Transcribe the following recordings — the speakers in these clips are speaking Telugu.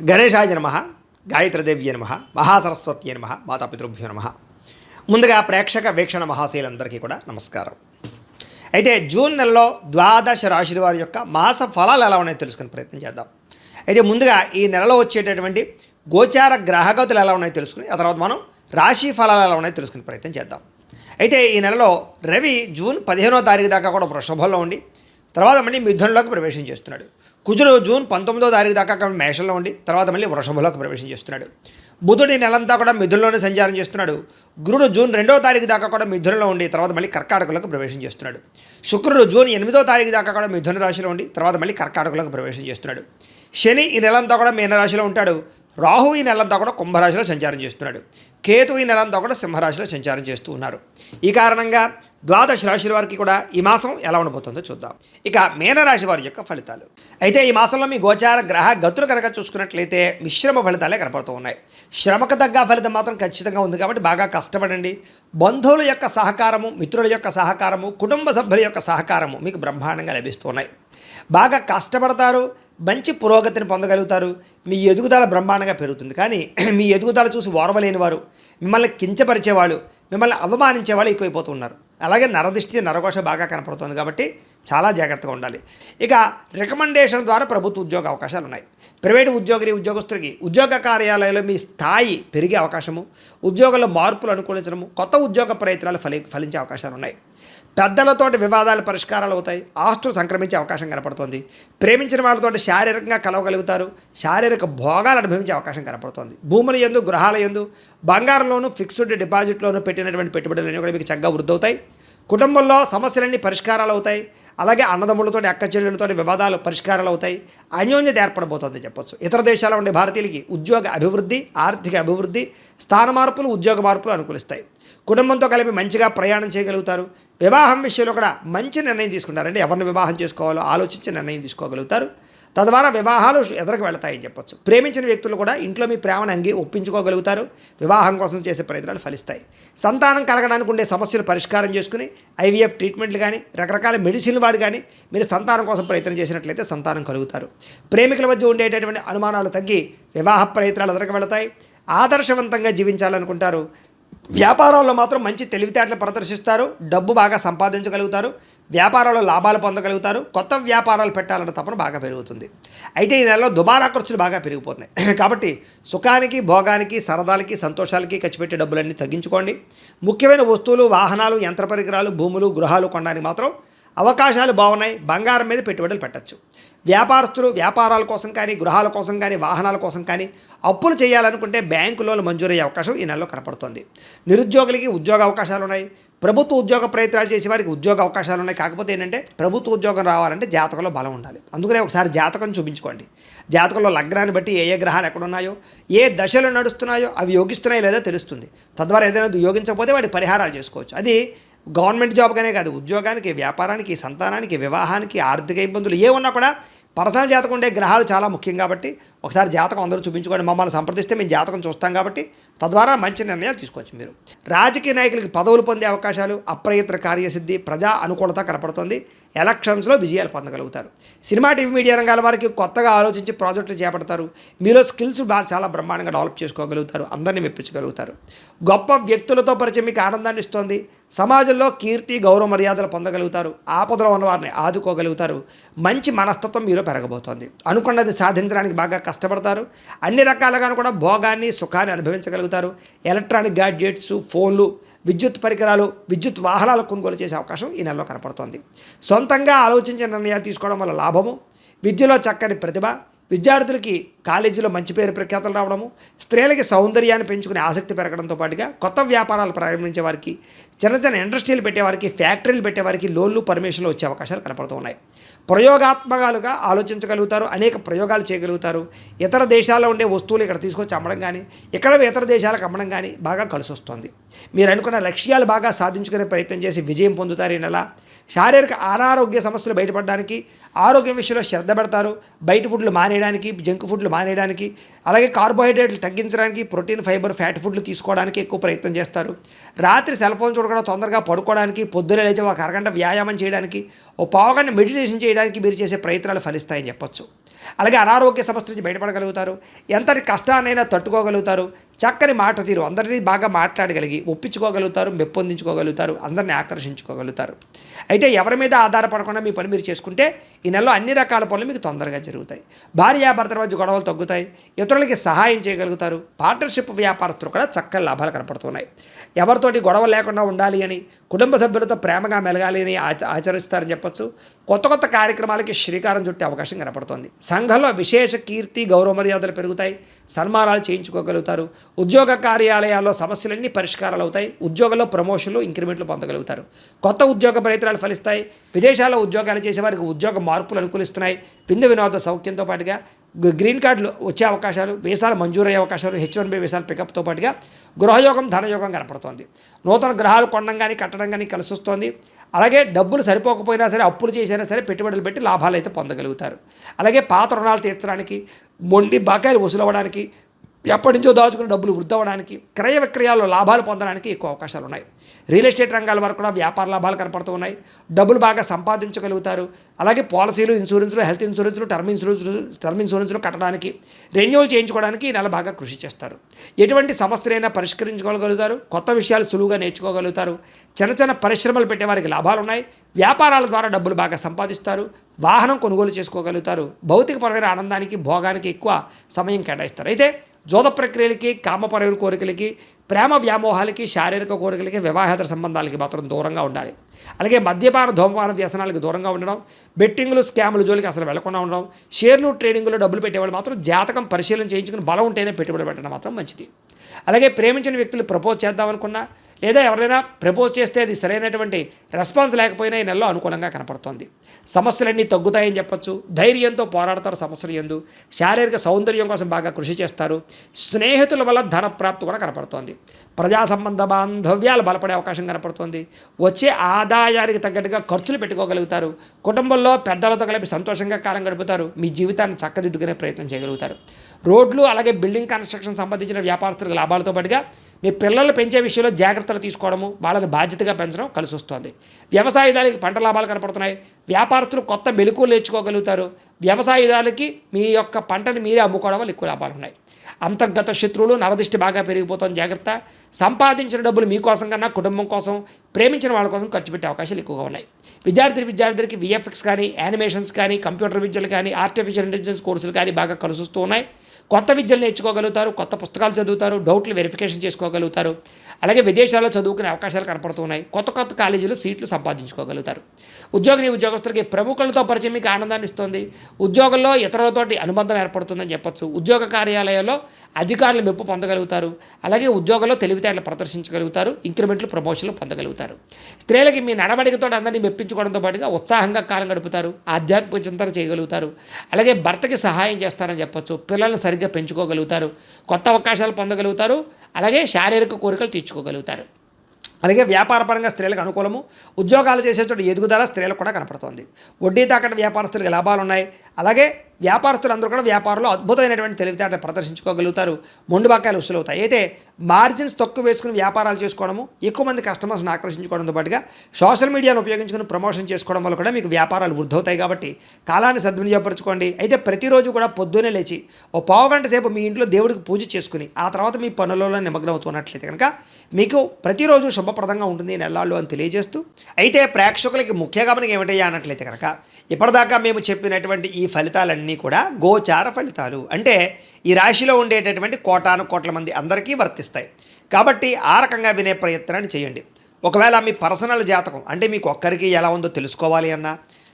గణేశాయ నమ, గాయత్రీదేవ్య నమ, మహాసరస్వత్యే నమ, మాతాపితృభ్యో నమ. ముందుగా ప్రేక్షక వీక్షణ మహాశీలందరికీ కూడా నమస్కారం. అయితే జూన్ నెలలో ద్వాదశ రాశుల వారి యొక్క మాస ఫలాలు ఎలా ఉన్నాయో తెలుసుకునే ప్రయత్నం చేద్దాం. అయితే ముందుగా ఈ నెలలో వచ్చేటటువంటి గోచార గ్రహగతులు ఎలా ఉన్నాయో తెలుసుకుని ఆ తర్వాత మనం రాశి ఫలాలు ఎలా ఉన్నాయో తెలుసుకునే ప్రయత్నం చేద్దాం. అయితే ఈ నెలలో రవి జూన్ 15వ తారీఖు దాకా కూడా వృషభంలో ఉండి తర్వాత మళ్ళీ మిథునంలోకి ప్రవేశం చేస్తున్నాడు. కుజుడు జూన్ 19వ తారీఖు దాకా మేషంలో ఉండి తర్వాత మళ్ళీ వృషభంలోకి ప్రవేశం చేస్తున్నాడు. బుధుడు ఈ నెలంతా కూడా మిథునంలోనే సంచారం చేస్తున్నాడు. గురుడు జూన్ 2వ తారీఖు దాకా కూడా మిథునంలో ఉండి తర్వాత మళ్ళీ కర్కాటకంలోకి ప్రవేశం చేస్తున్నాడు. శుక్రుడు జూన్ 8వ తారీఖు దాకా కూడా మిథున రాశిలో ఉండి తర్వాత మళ్ళీ కర్కాటకంలోకి ప్రవేశం చేస్తున్నాడు. శని ఈ నెలంతా కూడా మీనరాశిలో ఉంటాడు. రాహు ఈ నెలంతా కూడా కుంభరాశిలో సంచారం చేస్తున్నాడు. కేతు ఈ నెలంతా కూడా సింహరాశిలో సంచారం చేస్తూ ఉన్నారు. ఈ కారణంగా ద్వాదశ రాశుల వారికి కూడా ఈ మాసం ఎలా ఉండబోతుందో చూద్దాం. ఇక మీనరాశి వారి యొక్క ఫలితాలు. అయితే ఈ మాసంలో మీ గోచార గ్రహ గతులు కనుక చూసుకున్నట్లయితే మిశ్రమ ఫలితాలే కనపడుతూ ఉన్నాయి. శ్రమకు తగ్గ ఫలితం మాత్రం ఖచ్చితంగా ఉంది కాబట్టి బాగా కష్టపడండి. బంధువుల యొక్క సహకారము, మిత్రుల యొక్క సహకారము, కుటుంబ సభ్యుల యొక్క సహకారము మీకు బ్రహ్మాండంగా లభిస్తున్నాయి. బాగా కష్టపడతారు, మంచి పురోగతిని పొందగలుగుతారు. మీ ఎదుగుదల బ్రహ్మాండంగా పెరుగుతుంది. కానీ మీ ఎదుగుదల చూసి ఓర్వలేని వారు, మిమ్మల్ని కించపరిచేవాళ్ళు, మిమ్మల్ని అవమానించేవాళ్ళు ఎక్కువైపోతున్నారు. అలాగే నరదిష్టి నరఘోష బాగా కనపడుతుంది కాబట్టి చాలా జాగ్రత్తగా ఉండాలి. ఇక రికమెండేషన్ ద్వారా ప్రభుత్వ ఉద్యోగ అవకాశాలు ఉన్నాయి. ప్రైవేటు ఉద్యోగస్తులకి ఉద్యోగ కార్యాలయంలో మీ స్థాయి పెరిగే అవకాశము, ఉద్యోగంలో మార్పులు అనుకూలించడము, కొత్త ఉద్యోగ ప్రయత్నాలు ఫలించే అవకాశాలు ఉన్నాయి. పెద్దలతోటి వివాదాలు పరిష్కారాలు అవుతాయి. ఆస్తులు సంక్రమించే అవకాశం కనపడుతోంది. ప్రేమించిన వాళ్ళతోటి శారీరకంగా కలవగలుగుతారు. శారీరక భోగాలు అనుభవించే అవకాశం కనపడుతోంది. భూముల యందు, గృహాల యందు, బంగారంలోనూ, ఫిక్స్డ్ డిపాజిట్లోనూ పెట్టినటువంటి పెట్టుబడులన్నీ కూడా మీకు చక్కగా వృద్ధి అవుతాయి. కుటుంబంలో సమస్యలన్నీ పరిష్కారాలు అవుతాయి. అలాగే అన్నదమ్ములతో, అక్క చెల్లెళ్ళతో వివాదాలు పరిష్కారాలు అవుతాయి. అన్యోన్యత ఏర్పడబోతోంది చెప్పొచ్చు. ఇతర దేశాల్లో ఉండే భారతీయులకి ఉద్యోగ అభివృద్ధి, ఆర్థిక అభివృద్ధి, స్థాన మార్పులు, ఉద్యోగ మార్పులు అనుకూలిస్తాయి. కుటుంబంతో కలిపి మంచిగా ప్రయాణం చేయగలుగుతారు. వివాహం విషయంలో కూడా మంచి నిర్ణయం తీసుకుంటారంటే ఎవరిని వివాహం చేసుకోవాలో ఆలోచించి నిర్ణయం తీసుకోగలుగుతారు. తద్వారా వివాహాలు ఎదురుకు వెళతాయని చెప్పొచ్చు. ప్రేమించిన వ్యక్తులు కూడా ఇంట్లో మీ ప్రేమను ఒప్పించుకోగలుగుతారు. వివాహం కోసం చేసే ప్రయత్నాలు ఫలిస్తాయి. సంతానం కలగడానికి ఉండే సమస్యలు పరిష్కారం చేసుకుని ఐవీఎఫ్ ట్రీట్మెంట్లు కానీ, రకరకాల మెడిసిన్లు వాడి కానీ మీరు సంతానం కోసం ప్రయత్నం చేసినట్లయితే సంతానం కలుగుతారు. ప్రేమికుల మధ్య ఉండేటటువంటి అనుమానాలు తగ్గి వివాహ ప్రయత్నాలు ఎదురుకు వెళతాయి. ఆదర్శవంతంగా జీవించాలనుకుంటారు. వ్యాపారాల్లో మాత్రం మంచి తెలివితేటలు ప్రదర్శిస్తారు. డబ్బు బాగా సంపాదించగలుగుతారు. వ్యాపారాల్లో లాభాలు పొందగలుగుతారు. కొత్త వ్యాపారాలు పెట్టాలన్న తపన బాగా పెరుగుతుంది. అయితే ఈ నెలలో దుబారా ఖర్చులు బాగా పెరిగిపోతున్నాయి కాబట్టి సుఖానికి, భోగానికి, సరదాలకి, సంతోషాలకి ఖర్చు పెట్టే డబ్బులన్నీ తగ్గించుకోండి. ముఖ్యమైన వస్తువులు, వాహనాలు, యంత్ర పరికరాలు, భూములు, గృహాలు కొనడానికి మాత్రం అవకాశాలు బాగున్నాయి. బంగారం మీద పెట్టుబడులు పెట్టచ్చు. వ్యాపారస్తులు వ్యాపారాల కోసం కానీ, గృహాల కోసం కానీ, వాహనాల కోసం కానీ అప్పులు చేయాలనుకుంటే బ్యాంకు లోన్లు మంజూరయ్యే అవకాశం ఈ నెలలో కనపడుతుంది. నిరుద్యోగులకి ఉద్యోగ అవకాశాలు ఉన్నాయి. ప్రభుత్వ ఉద్యోగ ప్రయత్నాలు చేసే వారికి ఉద్యోగ అవకాశాలు ఉన్నాయి. కాకపోతే ఏంటంటే ప్రభుత్వ ఉద్యోగం రావాలంటే జాతకంలో బలం ఉండాలి. అందుకనే ఒకసారి జాతకం చూపించుకోండి. జాతకంలో లగ్నాన్ని బట్టి ఏ గ్రహాలు ఎక్కడున్నాయో, ఏ దశలు నడుస్తున్నాయో అవి యోగిస్తున్నాయో లేదో తెలుస్తుంది. తద్వారా ఏదైనా యోగించకపోతే వాటి పరిహారాలు చేసుకోవచ్చు. అది గవర్నమెంట్ జాబ్గానే కాదు, ఉద్యోగానికి, వ్యాపారానికి, సంతానానికి, వివాహానికి, ఆర్థిక ఇబ్బందులు ఏ ఉన్నా కూడా పర్సనల్ జాతకం ఉండే గ్రహాలు చాలా ముఖ్యం కాబట్టి ఒకసారి జాతకం అందరూ చూపించుకోండి. మమ్మల్ని సంప్రదిస్తే మేము జాతకం చూస్తాం కాబట్టి తద్వారా మంచి నిర్ణయాలు తీసుకోవచ్చు. మీరు రాజకీయ నాయకులకి పదవులు పొందే అవకాశాలు, అప్రయత్న కార్యసిద్ధి, ప్రజా అనుకూలత కనపడుతుంది. ఎలక్షన్స్లో విజయాలు పొందగలుగుతారు. సినిమా, టీవీ, మీడియా రంగాల వారికి కొత్తగా ఆలోచించి ప్రాజెక్టులు చేపడతారు. మీలో స్కిల్స్ చాలా బ్రహ్మాండంగా డెవలప్ చేసుకోగలుగుతారు. అందరినీ మెప్పించగలుగుతారు. గొప్ప వ్యక్తులతో పరిచయం మీకు ఆనందాన్ని ఇస్తుంది. సమాజంలో కీర్తి, గౌరవ మర్యాదలు పొందగలుగుతారు. ఆపదలో ఉన్నవారిని ఆదుకోగలుగుతారు. మంచి మనస్తత్వం మీలో పెరగబోతోంది. అనుకున్నది సాధించడానికి బాగా కష్టపడతారు. అన్ని రకాలుగాను కూడా భోగాన్ని, సుఖాన్ని అనుభవించగలుగుతారు. ఎలక్ట్రానిక్ గ్యాడ్జెట్స్, ఫోన్లు, విద్యుత్ పరికరాలు, విద్యుత్ వాహనాలు కొనుగోలు చేసే అవకాశం ఈ నెలలో కనపడుతోంది. సొంతంగా ఆలోచించే నిర్ణయాలు తీసుకోవడం వల్ల లాభము. విద్యలో చక్కని ప్రతిభ, విద్యార్థులకి కాలేజీలో మంచి పేరు ప్రఖ్యాతలు రావడము, స్త్రీలకి సౌందర్యాన్ని పెంచుకునే ఆసక్తి పెరగడంతో పాటుగా కొత్త వ్యాపారాలు ప్రారంభించే వారికి, చిన్న చిన్న ఇండస్ట్రీలు పెట్టేవారికి, ఫ్యాక్టరీలు పెట్టేవారికి లోన్లు, పర్మిషన్లు వచ్చే అవకాశాలు కనపడుతూ ఉన్నాయి. ప్రయోగాత్మకాలుగా ఆలోచించగలుగుతారు. అనేక ప్రయోగాలు చేయగలుగుతారు. ఇతర దేశాల్లో ఉండే వస్తువులు ఇక్కడ తీసుకొచ్చి అమ్మడం కానీ, ఇక్కడ ఇతర దేశాలకు అమ్మడం కానీ బాగా కలిసి వస్తుంది. మీరు అనుకున్న లక్ష్యాలు బాగా సాధించుకునే ప్రయత్నం చేసి విజయం పొందుతారు. ఈ నెల శారీరక అనారోగ్య సమస్యలు బయటపడడానికి ఆరోగ్యం విషయంలో శ్రద్ధ పెడతారు. బయట ఫుడ్లు మానేయడానికి, జంక్ ఫుడ్లు మానేయడానికి, అలాగే కార్బోహైడ్రేట్లు తగ్గించడానికి, ప్రోటీన్, ఫైబర్, ఫ్యాట్ ఫుడ్లు తీసుకోవడానికి ఎక్కువ ప్రయత్నం చేస్తారు. రాత్రి సెల్ ఫోన్ చూడకుండా తొందరగా పడుకోవడానికి, పొద్దున లేచి ఒక అరగంట వ్యాయామం చేయడానికి, ఓ పావుగంట మెడిటేషన్ చేయడానికి మీరు చేసే ప్రయత్నాలు ఫలిస్తాయని చెప్పొచ్చు. అలాగే అనారోగ్య సమస్య నుంచి బయటపడగలుగుతారు. ఎంతటి కష్టాన్నైనా తట్టుకోగలుగుతారు. చక్కని మాట తీరు, అందరినీ బాగా మాట్లాడగలిగి ఒప్పించుకోగలుగుతారు, మెప్పొందించుకోగలుగుతారు, అందరినీ ఆకర్షించుకోగలుగుతారు. అయితే ఎవరి మీద ఆధారపడకుండా మీ పని మీరు చేసుకుంటే ఈ నెలలో అన్ని రకాల పనులు మీకు తొందరగా జరుగుతాయి. భార్యాభర్తల మధ్య గొడవలు తగ్గుతాయి. ఇతరులకి సహాయం చేయగలుగుతారు. పార్ట్నర్షిప్ వ్యాపారస్తులు కూడా చక్కని లాభాలు కనపడుతున్నాయి. ఎవరితోటి గొడవ లేకుండా ఉండాలి అని, కుటుంబ సభ్యులతో ప్రేమగా మెలగాలి అని ఆచరిస్తారని చెప్పొచ్చు. కొత్త కొత్త కార్యక్రమాలకి శ్రీకారం చుట్టే అవకాశం కనపడుతోంది. సంఘంలో విశేష కీర్తి గౌరవ మర్యాదలు పెరుగుతాయి. సన్మానాలు చేయించుకోగలుగుతారు. ఉద్యోగ కార్యాలయాల్లో సమస్యలన్నీ పరిష్కారాలు అవుతాయి. ఉద్యోగంలో ప్రమోషన్లు, ఇంక్రిమెంట్లు పొందగలుగుతారు. కొత్త ఉద్యోగ ప్రయత్నాలు ఫలిస్తాయి. విదేశాల్లో ఉద్యోగాలు చేసే వారికి ఉద్యోగ మార్పులు అనుకూలిస్తున్నాయి. విందు వినోద సౌఖ్యంతో పాటుగా గ్రీన్ కార్డులు వచ్చే అవకాశాలు, వీసాలు మంజూరయ్యే అవకాశాలు, H1B వీసాలు పికప్తో పాటుగా గృహయోగం, ధనయోగం కనపడుతోంది. నూతన గ్రహాలు కొనడం కానీ కట్టడం కానీ కలిసి వస్తుంది. అలాగే డబ్బులు సరిపోకపోయినా సరే, అప్పులు చేసినా సరే పెట్టుబడులు పెట్టి లాభాలు అయితే పొందగలుగుతారు. అలాగే పాత రుణాలు తీర్చడానికి, మొండి బకాయిలు వసూలవ్వడానికి, ఎప్పటి నుంచో దాచుకున్న డబ్బులు వృద్ధి అవ్వడానికి, క్రయ విక్రయాల్లో లాభాలు పొందడానికి ఎక్కువ అవకాశాలు ఉన్నాయి. రియల్ ఎస్టేట్ రంగాల వరకు కూడా వ్యాపార లాభాలు కనపడుతూ ఉన్నాయి. డబ్బులు బాగా సంపాదించగలుగుతారు. అలాగే పాలసీలు, ఇన్సూరెన్స్లు, హెల్త్ ఇన్సూరెన్స్లు, టర్మ్ ఇన్సూరెన్స్లు కట్టడానికి, రెన్యూవల్ చేయించుకోవడానికి ఈ నెల బాగా కృషి చేస్తారు. ఎటువంటి సమస్యలైనా పరిష్కరించుకోగలుగుతారు. కొత్త విషయాలు సులువుగా నేర్చుకోగలుగుతారు. చిన్న చిన్న పరిశ్రమలు పెట్టే వారికి లాభాలు ఉన్నాయి. వ్యాపారాల ద్వారా డబ్బులు బాగా సంపాదిస్తారు. వాహనం కొనుగోలు చేసుకోగలుగుతారు. భౌతికపరమైన ఆనందానికి, భోగానికి ఎక్కువ సమయం కేటాయిస్తారు. అయితే జోద ప్రక్రియలకి, కామపరమైన కోరికలకి, ప్రేమ వ్యామోహాలకి, శారీరక కోరికలకి, వివాహేతర సంబంధాలకి మాత్రం దూరంగా ఉండాలి. అలాగే మద్యపాన, ధూమపాన వ్యసనాలకు దూరంగా ఉండడం, బెట్టింగ్లు, స్కాముల జోలికి అసలు వెళ్లకుండా ఉండడం, షేర్లు, ట్రేడింగ్లో డబ్బులు పెట్టేవాళ్ళు మాత్రం జాతకం పరిశీలన చేయించుకుని బలం ఉంటేనే పెట్టుబడి పెట్టడం మాత్రం మంచిది. అలాగే ప్రేమించిన వ్యక్తులు ప్రపోజ్ చేద్దామనుకున్నా, లేదా ఎవరైనా ప్రపోజ్ చేస్తే అది సరైనటువంటి రెస్పాన్స్ లేకపోయినా ఈ నెలలో అనుకూలంగా కనపడుతోంది. సమస్యలన్నీ తగ్గుతాయని చెప్పొచ్చు. ధైర్యంతో పోరాడతారు సమస్యలు యందు. శారీరక సౌందర్యం కోసం బాగా కృషి చేస్తారు. స్నేహితుల వల్ల ధన ప్రాప్తి కూడా కనపడుతోంది. ప్రజా సంబంధ బాంధవ్యాలు బలపడే అవకాశం కనపడుతోంది. వచ్చే ఆదాయానికి తగ్గట్టుగా ఖర్చులు పెట్టుకోగలుగుతారు. కుటుంబంలో పెద్దలతో కలిపి సంతోషంగా కాలం గడుపుతారు. మీ జీవితాన్ని చక్కదిద్దుకునే ప్రయత్నం చేయగలుగుతారు. రోడ్లు, అలాగే బిల్డింగ్ కన్స్ట్రక్షన్ సంబంధించిన వ్యాపారస్తులకు లాభాలతో పాటుగా మీ పిల్లలు పెంచే విషయంలో జాగ్రత్తలు తీసుకోవడము, వాళ్ళని బాధ్యతగా పెంచడం కలిసి వస్తుంది. వ్యవసాయదారులకి పంట లాభాలు కనపడుతున్నాయి. వ్యాపారస్తులు కొత్త మెలకువలు నేర్చుకోగలుగుతారు. వ్యవసాయదారులకి మీ యొక్క పంటని మీరే అమ్ముకోవడం వల్ల ఎక్కువ లాభాలు ఉన్నాయి. అంతర్గత శత్రువులు, నరదిష్టి బాగా పెరిగిపోతుంది, జాగ్రత్త. సంపాదించిన డబ్బులు మీకోసం కన్నా కుటుంబం కోసం, ప్రేమించిన వాళ్ళ కోసం ఖర్చు పెట్టే అవకాశాలు ఎక్కువగా ఉన్నాయి. విద్యార్థులకి VFX కానీ, యానిమేషన్స్ కానీ, కంప్యూటర్ విద్యలు కానీ, ఆర్టిఫిషియల్ ఇంటెలిజెన్స్ కోర్సులు కానీ బాగా కలిసి వస్తూ ఉన్నాయి. కొత్త విద్యలు నేర్చుకోగలుగుతారు. కొత్త పుస్తకాలు చదువుతారు. డౌట్లు వెరిఫికేషన్ చేసుకోగలుగుతారు. అలాగే విదేశాల్లో చదువుకునే అవకాశాలు కనపడుతున్నాయి. కొత్త కొత్త కాలేజీలో సీట్లు సంపాదించుకోగలుగుతారు. ఉద్యోగస్తులకి ప్రముఖులతో పరిచయం మీకు ఆనందాన్ని ఇస్తుంది. ఉద్యోగంలో ఇతరులతోటి అనుబంధం ఏర్పడుతుందని చెప్పొచ్చు. ఉద్యోగ కార్యాలయాల్లో అధికారులు మెప్పు పొందగలుగుతారు. అలాగే ఉద్యోగంలో తెలివితేటలు ప్రదర్శించగలుగుతారు. ఇంక్రిమెంట్లు, ప్రమోషన్లు పొందగలుగుతారు. స్త్రీలకి మీ నడవడికతో అందరినీ మెప్పించుకోవడంతో పాటుగా ఉత్సాహంగా కాలం గడుపుతారు. ఆధ్యాత్మిక చింతన చేయగలుగుతారు. అలాగే భర్తకి సహాయం చేస్తారని చెప్పొచ్చు. పిల్లల్ని సరిగ్గా పెంచుకోగలుగుతారు. కొత్త అవకాశాలు పొందగలుగుతారు. అలాగే శారీరక కోరికలు తీర్చుకోగలుగుతారు. అలాగే వ్యాపారపరంగా స్త్రీలకు అనుకూలము. ఉద్యోగాలు చేసే చోట ఎదుగుదల స్త్రీలకు కూడా కనపడుతోంది. వడ్డీ తాకట్టు వ్యాపారస్తులకు లాభాలు ఉన్నాయి. అలాగే వ్యాపారస్తులందరూ కూడా వ్యాపారంలో అద్భుతమైనటువంటి తెలివితేటలు ప్రదర్శించుకోగలుగుతారు. మొండి బకాయిలు వసూలు అవుతాయి. అయితే మార్జిన్స్ తక్కువ వేసుకుని వ్యాపారాలు చేసుకోవడము, ఎక్కువ మంది కస్టమర్స్ని ఆకర్షించుకోవడంతో పాటుగా సోషల్ మీడియాను ఉపయోగించుకుని ప్రమోషన్ చేసుకోవడం వల్ల కూడా మీకు వ్యాపారాలు వృద్ధి అవుతాయి. కాబట్టి కాలాన్ని సద్వినియోగపరచుకోండి. అయితే ప్రతిరోజు కూడా పొద్దున్నే లేచి ఓ పావుగంట సేపు మీ ఇంట్లో దేవుడికి పూజ చేసుకుని ఆ తర్వాత మీ పనులలో నిమగ్నం అవుతున్నట్లయితే కనుక మీకు ప్రతిరోజు శుభప్రదంగా ఉంటుంది నెలలు అని తెలియజేస్తూ, అయితే ప్రేక్షకులకి ముఖ్య గమనిక ఏమిటయ్యా అన్నట్లయితే కనుక ఇప్పటిదాకా మేము చెప్పినటువంటి ఈ ఫలితాలన్నీ కూడా గోచార ఫలితాలు. అంటే ఈ రాశిలో ఉండేటటువంటి కోటాను కోట్ల మంది అందరికీ వర్తిస్తాయి. కాబట్టి ఆ రకంగా వినే ప్రయత్నాన్ని చేయండి. ఒకవేళ మీ పర్సనల్ జాతకం అంటే మీకు ఒక్కరికి ఎలా ఉందో తెలుసుకోవాలి అన్నా,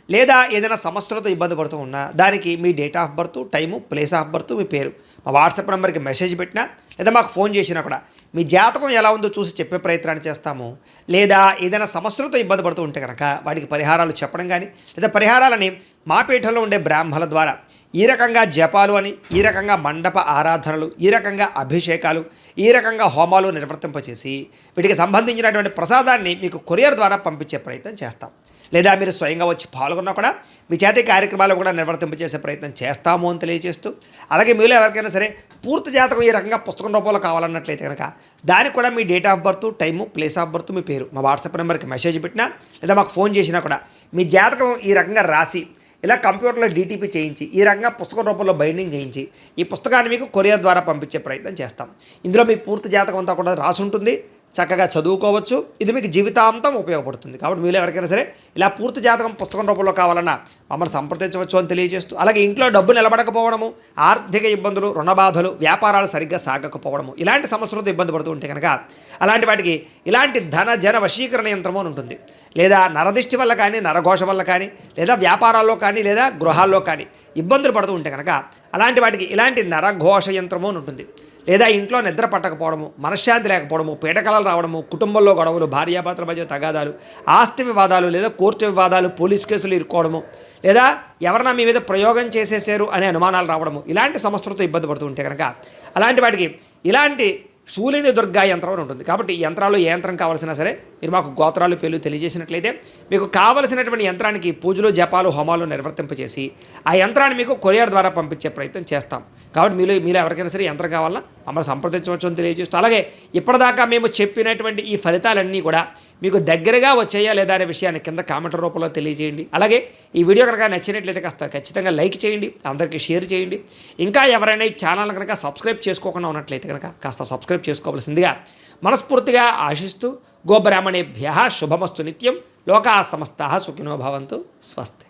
లేదా ఏదైనా సమస్యలతో ఇబ్బంది పడుతూ ఉన్నా దానికి మీ date of birth, time, place of birth, మీ పేరు మా వాట్సాప్ నెంబర్కి మెసేజ్ పెట్టినా లేదా మాకు ఫోన్ చేసినా కూడా మీ జాతకం ఎలా ఉందో చూసి చెప్పే ప్రయత్నాన్ని చేస్తాము. లేదా ఏదైనా సమస్యలతో ఇబ్బంది పడుతూ ఉంటే కనుక వాటికి పరిహారాలు చెప్పడం కానీ, లేదా పరిహారాలని మా పీఠంలో ఉండే బ్రాహ్మణుల ద్వారా ఈ రకంగా జపాలు అని, ఈ రకంగా మండప ఆరాధనలు, ఈ రకంగా అభిషేకాలు, ఈ రకంగా హోమాలు నిర్వర్తింపచేసి వీటికి సంబంధించినటువంటి ప్రసాదాన్ని మీకు కొరియర్ ద్వారా పంపించే ప్రయత్నం చేస్తాం. లేదా మీరు స్వయంగా వచ్చి పాల్గొన్నా కూడా మీ చేతి కార్యక్రమాలు కూడా నిర్వర్తింపచేసే ప్రయత్నం చేస్తాము అని తెలియజేస్తూ, అలాగే మీలో ఎవరికైనా సరే పూర్తి జాతకం ఈ రకంగా పుస్తకం రూపంలో కావాలన్నట్లయితే కనుక దానికి కూడా మీ date of birth, time, place of birth, మీ పేరు మా వాట్సాప్ నెంబర్కి మెసేజ్ పెట్టినా లేదా మాకు ఫోన్ చేసినా కూడా మీ జాతకం ఈ రకంగా రాసి ఇలా కంప్యూటర్లో డీటీపీ చేయించి ఈ రకంగా పుస్తకం రూపంలో బైండింగ్ చేయించి ఈ పుస్తకాన్ని మీకు కొరియర్ ద్వారా పంపించే ప్రయత్నం చేస్తాం. ఇందులో మీ పూర్తి జాతకం అంతా కూడా రాసి ఉంటుంది, చక్కగా చదువుకోవచ్చు. ఇది మీకు జీవితాంతం ఉపయోగపడుతుంది. కాబట్టి మీరు ఎవరికైనా సరే ఇలా పూర్తి జాతకం పుస్తకం రూపంలో కావాలన్నా మమ్మల్ని సంప్రదించవచ్చు అని తెలియజేస్తూ, అలాగే ఇంట్లో డబ్బు నిలబడకపోవడము, ఆర్థిక ఇబ్బందులు, రుణ బాధలు, వ్యాపారాలు సరిగ్గా సాగకపోవడము, ఇలాంటి సమస్యలతో ఇబ్బంది పడుతూ ఉంటే కనుక అలాంటి వాటికి ఇలాంటి ధన జన వశీకరణ యంత్రము అని ఉంటుంది. లేదా నరదిష్టి వల్ల కానీ, నరఘోష వల్ల కానీ, లేదా వ్యాపారాల్లో కానీ, లేదా గృహాల్లో కానీ ఇబ్బందులు పడుతూ ఉంటే కనుక అలాంటి వాటికి ఇలాంటి నరఘోష యంత్రము అని ఉంటుంది. లేదా ఇంట్లో నిద్ర పట్టకపోవడము, మనశ్శాంతి లేకపోవడము, పీడకలలు రావడము, కుటుంబంలో గొడవలు, భార్యాభర్తల మధ్య తగాదాలు, ఆస్తి వివాదాలు, లేదా కోర్టు వివాదాలు, పోలీస్ కేసులు ఇరుక్కోవడము, లేదా ఎవరైనా మీ మీద ప్రయోగం చేసేసారు అనే అనుమానాలు రావడము, ఇలాంటి సమస్యలతో ఇబ్బంది పడుతూ ఉంటే కనుక అలాంటి వాటికి ఇలాంటి శూలిని దుర్గా యంత్రం అని ఉంటుంది. కాబట్టి ఈ యంత్రాలు ఏ యంత్రం కావాల్సినా సరే మీరు మాకు గోత్రాలు పేర్లు తెలియజేసినట్లయితే మీకు కావలసినటువంటి యంత్రానికి పూజలు, జపాలు, హోమాలు నిర్వర్తింపచేసి ఆ యంత్రాన్ని మీకు కొరియర్ ద్వారా పంపించే ప్రయత్నం చేస్తాం. కాబట్టి మీరు ఎవరికైనా సరే యంత్రం కావాలన్నా మమ్మల్ని సంప్రదించవచ్చు అని తెలియజేస్తూ, అలాగే ఇప్పటిదాకా మేము చెప్పినటువంటి ఈ ఫలితాలన్నీ కూడా మీకు దగ్గరగా వచ్చాయా లేదా అనే విషయాన్ని కింద కామెంట్ రూపంలో తెలియజేయండి. అలాగే ఈ వీడియో కనుక నచ్చినట్లయితే కాస్త ఖచ్చితంగా లైక్ చేయండి, అందరికీ షేర్ చేయండి. ఇంకా ఎవరైనా ఈ ఛానల్ కనుక సబ్స్క్రైబ్ చేసుకోకుండా ఉన్నట్లయితే కనుక కాస్త సబ్స్క్రైబ్ చేసుకోవాల్సిందిగా మనస్ఫూర్తిగా ఆశిస్తూ, గోబ్రాహ్మణేభ్యః శుభమస్తు నిత్యం, లోకాః సమస్తాః సుఖినో భవంతు, స్వస్తి.